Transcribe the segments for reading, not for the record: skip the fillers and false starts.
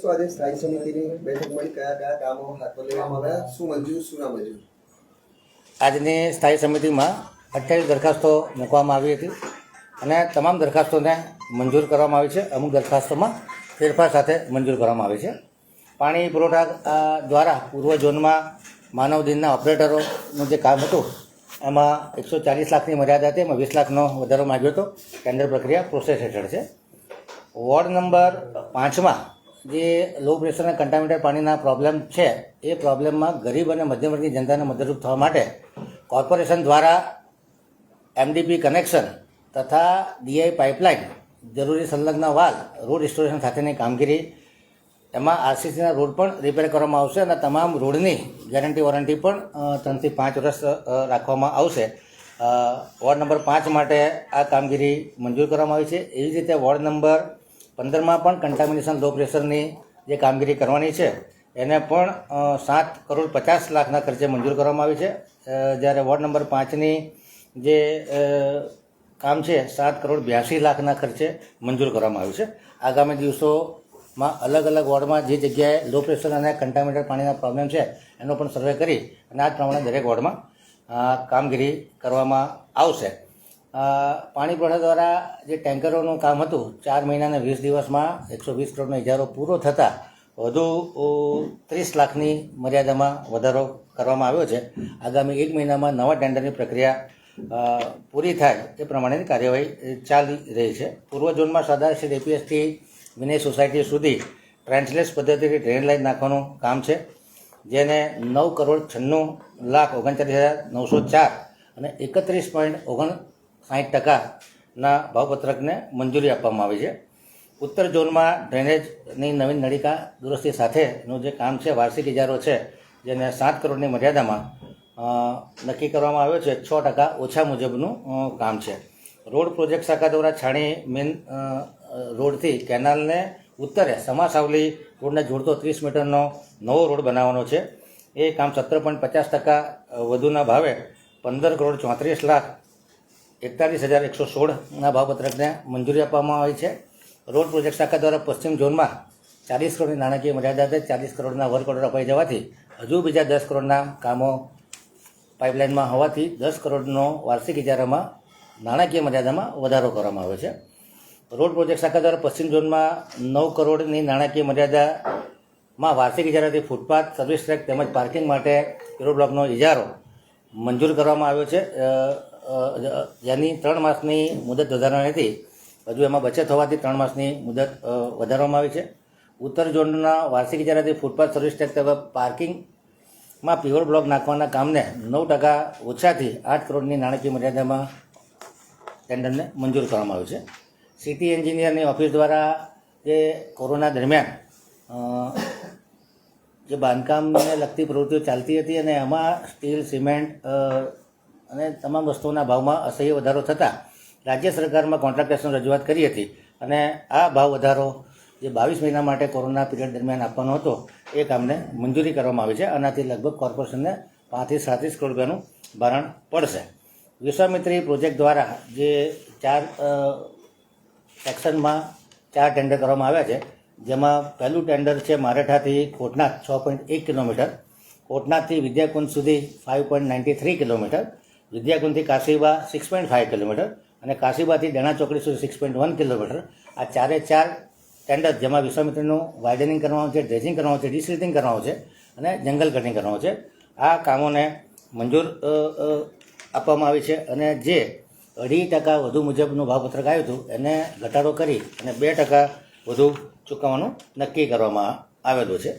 આજે સ્થાયી સમિતિની બેઠક મળી કયા કયા કામો હાથમાં લેવામાં આવ્યા, શું મંજૂર શું ના મંજૂર? આજની સ્થાયી સમિતિમાં 28 દરખાસ્તો મૂકવામાં આવી હતી અને તમામ દરખાસ્તોને મંજૂર કરવામાં આવી છે. અમુક દરખાસ્તોમાં ફેરફાર સાથે મંજૂર કરવામાં આવી છે. પાણી પુરવઠા દ્વારા પૂર્વ ઝોનમાં માનવ દિનના ઓપરેટરોનું જે કામ હતું એમાં 140 લાખની મર્યાદા હતી, એમાં 20 લાખનો વધારો માગ્યો હતો. ટેન્ડર પ્રક્રિયા પ્રોસેસ હેઠળ છે. વોર્ડ નંબર 5માં જે લો પ્રેશર અને કન્ટામિનેટેડ પાણીના પ્રોબ્લેમ છે એ પ્રોબ્લેમમાં ગરીબ અને મધ્યમ વર્ગની જનતાને મદદરૂપ થવા માટે કોર્પોરેશન દ્વારા એમડીપી કનેક્શન તથા ડીઆઈ પાઇપલાઇન, જરૂરી સંલગ્ન વાલ, રોડ રિસ્ટોરેશન સાથેની કામગીરી, એમાં આરસીસીના રોડ પણ રિપેર કરવામાં આવશે અને તમામ રોડની ગેરંટી વોરંટી પણ 3 થી 5 વર્ષ રાખવામાં આવશે. વોર્ડ નંબર 5 માટે આ કામગીરી મંજૂર કરવામાં આવી છે. એવી જ રીતે વોર્ડ નંબર 15માં પણ કન્ટામિનેશન લો પ્રેશરની જે કામગીરી કરવાની છે એને પણ 7,50,00,000ના ખર્ચે મંજૂર કરવામાં આવી છે. જ્યારે વોર્ડ નંબર 5ની જે કામ છે 7,82,00,000ના ખર્ચે મંજૂર કરવામાં આવ્યું છે. આગામી દિવસોમાં અલગ અલગ વોર્ડમાં જે જગ્યાએ લો પ્રેશર અને કન્ટામિનેટેડ પાણીના પ્રોબ્લેમ છે એનો પણ સર્વે કરી અને આ જ પ્રમાણે દરેક વોર્ડમાં કામગીરી કરવામાં આવશે. પાણી પુરવઠા દ્વારા જે ટેન્કરોનું કામ હતું 4 મહિના અને 20 દિવસમાં 120 કરોડનો ઇજારો પૂરો થતાં વધુ 30 લાખની મર્યાદામાં વધારો કરવામાં આવ્યો છે. આગામી 1 મહિનામાં નવા ટેન્ડરની પ્રક્રિયા પૂરી થાય એ પ્રમાણેની કાર્યવાહી ચાલી રહી છે. પૂર્વ ઝોનમાં સરદાર સ્ટ્રીટ એપીએસથી વિનય સોસાયટી સુધી ટ્રેન્ચલેસ પદ્ધતિથી ડ્રેન લાઇન નાખવાનું કામ છે, જેને 9,96,39,904 અને 31.59%ના ભાવપત્રકને મંજૂરી આપવામાં આવી છે. ઉત્તર ઝોનમાં ડ્રેનેજની નવીન નળિકા દુરસ્તી સાથેનું જે કામ છે, વાર્ષિક ઇજારો છે, જેને 7 કરોડની મર્યાદામાં નક્કી કરવામાં આવ્યો છે. 6% ઓછા મુજબનું કામ છે. રોડ પ્રોજેક્ટ શાખા દ્વારા છાણી મેન રોડથી કેનાલને ઉત્તરે સમાસાવલી રોડને જોડતો 30 મીટરનો નવો રોડ બનાવવાનો છે. એ કામ 17.50% વધુના ભાવે 15,34,41,116ના ભાવપત્રકને મંજૂરી આપવામાં આવી છે. રોડ પ્રોજેક્ટ શાખા દ્વારા પશ્ચિમ ઝોનમાં 40 કરોડની નાણાકીય મર્યાદા હતી. 40 કરોડના વર્ક ઓર્ડર અપાઈ જવાથી હજુ બીજા 10 કરોડના કામો પાઇપલાઇનમાં હોવાથી 10 કરોડનો વાર્ષિક ઇજારામાં નાણાકીય મર્યાદામાં વધારો કરવામાં આવ્યો છે. રોડ પ્રોજેક્ટ શાખા દ્વારા પશ્ચિમ ઝોનમાં 9 કરોડની નાણાકીય મર્યાદામાં વાર્ષિક ઇજારાથી ફૂટપાથ, સર્વિસ ટ્રેક તેમજ પાર્કિંગ માટે કિલો બ્લોકનો ઇજારો મંજૂર કરવામાં આવ્યો છે. જેની 3 માસની મુદત વધારવાની હતી, હજુ એમાં બચત હોવાથી 3 માસની મુદત વધારવામાં આવી છે. ઉત્તર ઝોનના વાર્ષિક ઇજારાથી ફૂટપાથ, સર્વિસ ટ્રેક તેમજ પાર્કિંગમાં પીવર બ્લોક નાખવાના કામને 9% ઓછાથી 8 કરોડની નાણાકીય મર્યાદામાં ટેન્ડરને મંજૂર કરવામાં આવ્યું છે. સિટી એન્જિનિયરની ઓફિસ દ્વારા જે કોરોના દરમિયાન જે બાંધકામને લગતી પ્રવૃત્તિઓ ચાલતી હતી અને એમાં સ્ટીલ, સિમેન્ટ અને તમામ વસ્તુઓના ભાવમાં અસહ્ય વધારો થતાં રાજ્ય સરકારમાં કોન્ટ્રાક્ટર્સને રજૂઆત કરી હતી અને આ ભાવ વધારો જે 22 મહિના માટે કોરોના પીરિયડ દરમિયાન આપવાનો હતો એ કામને મંજૂરી કરવામાં આવી છે. આનાથી લગભગ કોર્પોરેશનને 5 થી 37 કરોડ રૂપિયાનું ભારણ પડશે. વિશ્વામિત્રી પ્રોજેક્ટ દ્વારા જે 4 સેક્શનમાં 4 ટેન્ડર કરવામાં આવ્યા છે, જેમાં પહેલું ટેન્ડર છે મારેઠાથી કોટનાથ 6.1 કિલોમીટર, કોટનાથથી વિદ્યાકુંજ સુધી 5.93 કિલોમીટર, વિદ્યાકુંજથી કાશીબા 6.5 કિલોમીટર અને કાશીબાથી ડેણા ચોકડી સુધી 6.1 કિલોમીટર. આ 4 ટેન્ડર જેમાં વિશ્વામિત્રીનું વાઇડનિંગ કરવાનું છે, ડ્રેજિંગ કરવાનું છે, ડિસિલ્ટિંગ કરવાનું છે અને જંગલ કટિંગ કરવાનું છે. આ કામોને મંજૂર આપવામાં આવી છે અને જે 2.5% વધુ મુજબનું ભાવપત્રક આવ્યું હતું એને ઘટાડો કરી અને 2% વધુ ચૂકવવાનું નક્કી કરવામાં આવેલું છે.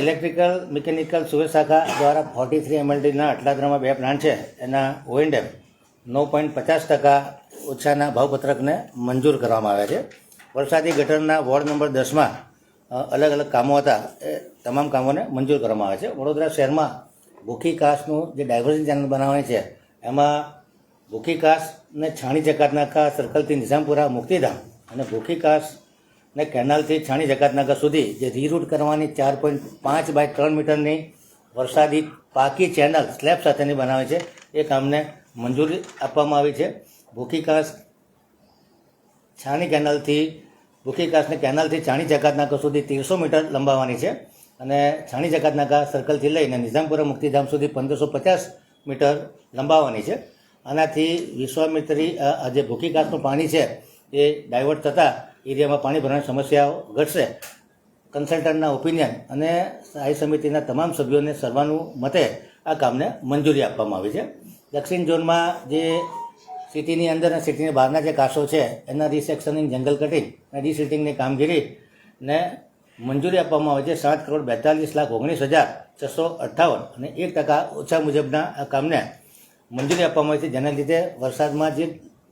ઇલેક્ટ્રિકલ મિકેનિકલ સુવિધા શાખા દ્વારા 43 MLDના અટલાદરામાં 2 પ્લાન્ટ છે, એના O&M 9.50% ઓછાના ભાવપત્રકને મંજૂર કરવામાં આવ્યા છે. વરસાદી ગટરના વોર્ડ નંબર 10માં અલગ અલગ કામો હતા, એ તમામ કામોને મંજૂર કરવામાં આવ્યા છે. વડોદરા શહેરમાં ભૂખી કાસનું જે ડાયવર્ઝન ચેનલ બનાવવાની છે, એમાં ભૂખી કાસને છાણી જકાતનાકા સર્કલથી નિઝામપુરા મુક્તિધામ અને ભૂખી કાસને કેનાલથી છાણી જકાતનાકા સુધી જે રીરૂટ કરવાની 4.5 બાય 3 મીટરની વરસાદી પાકી ચેનલ સ્લેબ સાથેની બનાવે છે, એ કામને મંજૂરી આપવામાં આવી છે. ભૂખી કાસ છાણી કેનાલથી ભૂખી કાસને કેનાલથી છાણી જકાત નાકા સુધી 1300 મીટર લંબાવવાની છે અને છાણી જકાત નાકા સર્કલથી લઈને નિઝામપુરા મુક્તિધામ સુધી 1550 મીટર લંબાવવાની છે. આનાથી વિશ્વામિત્રી જે ભૂખી કાસનું પાણી છે એ ડાયવર્ટ થતાં એરિયામાં પાણી ભરવાની સમસ્યાઓ ઘટશે. કન્સલ્ટન્ટના ઓપિનિયન અને સ્થાયી સમિતિના તમામ સભ્યોને સર્વાનુમતે આ કામને મંજૂરી આપવામાં આવી છે. દક્ષિણ ઝોનમાં જે સિટીની અંદર અને સિટીની બહારના જે કાસો છે એના રિસેક્શનિંગ, જંગલ કટિંગ અને ડિસિલ્ટિંગની કામગીરીને મંજૂરી આપવામાં આવે છે 7,42,19,658 અને 1% ઓછા મુજબના આ કામને મંજૂરી આપવામાં આવી છે. જેના લીધે વરસાદમાં જે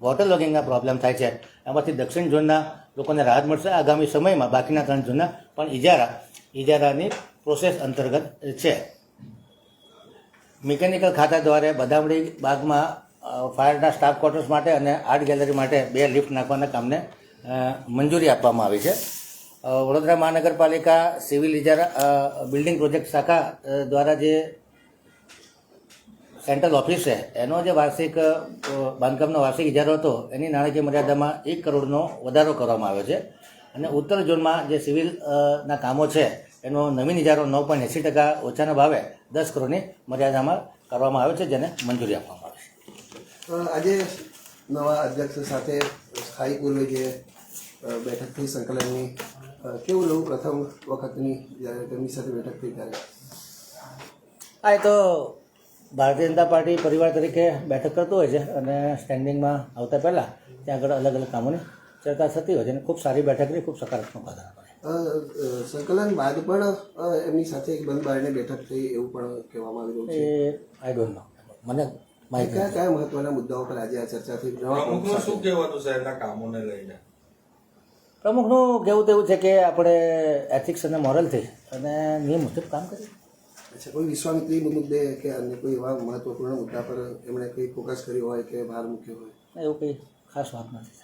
વોટર લોગિંગના પ્રોબ્લેમ થાય છે એમાંથી દક્ષિણ ઝોનના લોકોને રાહત મળશે. આગામી સમયમાં બાકીના 3 ઝોનના પણ ઇજારાની પ્રોસેસ અંતર્ગત છે. મિકેનિકલ ખાતા દ્વારા બદામડી બાગમાં ફાયરના સ્ટાફ ક્વાર્ટર્સ માટે અને આર્ટ ગેલેરી માટે 2 લિફ્ટ નાખવાના કામને મંજૂરી આપવામાં આવી છે. વડોદરા મહાનગરપાલિકા સિવિલ ઇજારા બિલ્ડિંગ પ્રોજેક્ટ શાખા દ્વારા જે સેન્ટ્રલ ઓફિસ છે એનો જે વાર્ષિક બાંધકામનો વાર્ષિક ઇજારો હતો એની નાણાકીય મર્યાદામાં 1 કરોડનો વધારો કરવામાં આવ્યો છે અને ઉત્તર ઝોનમાં જે સિવિલના કામો છે એનો નવીન ઇજારો 9.80% ઓછાના ભાવે 10 કરોડની મર્યાદામાં કરવામાં આવ્યો છે, જેને મંજૂરી આપવામાં આવી છે. આજે નવા અધ્યક્ષ સાથે સ્થાયી પૂર્વે જે બેઠક થઈ સંકલનની, કેવું રહ્યું પ્રથમ વખતની જ્યારે તેમની સાથે બેઠક થઈ ત્યારે? આ એ તો ભારતીય જનતા પાર્ટી પરિવાર તરીકે બેઠક કરતો હોય છે અને સ્ટેન્ડિંગમાં આવતા પહેલાં ત્યાં આગળ અલગ અલગ કામોની ચર્ચા થતી હોય છે અને ખૂબ સારી બેઠક રહી, ખૂબ સકારાત્મક આધાર પડે. સંકલન બાદ પણ એમની સાથે એક બંધ બારણે બેઠક થઈ એવું પણ કહેવામાં આવી રહ્યું છે. એ આઈ ડોન્ટ નો, મને માહિતી કયા કયા મહત્વના મુદ્દાઓ પર આજે આ ચર્ચા થઈ? પ્રમુખનું શું કહેવાનું છે એના કામોને લઈને? પ્રમુખનું કહેવું તો એવું છે કે આપણે એથિક્સ અને મોરલથી અને નિયમ મુજબ કામ કરીએ. અચ્છા, કોઈ વિશ્વામિત્રી મુદ્દે કે અન્ય કોઈ એવા મહત્વપૂર્ણ મુદ્દા પર એમણે કંઈ ફોકસ કર્યો હોય કે ભાર મૂક્યો હોય? એવું કંઈ ખાસ વાત નથી.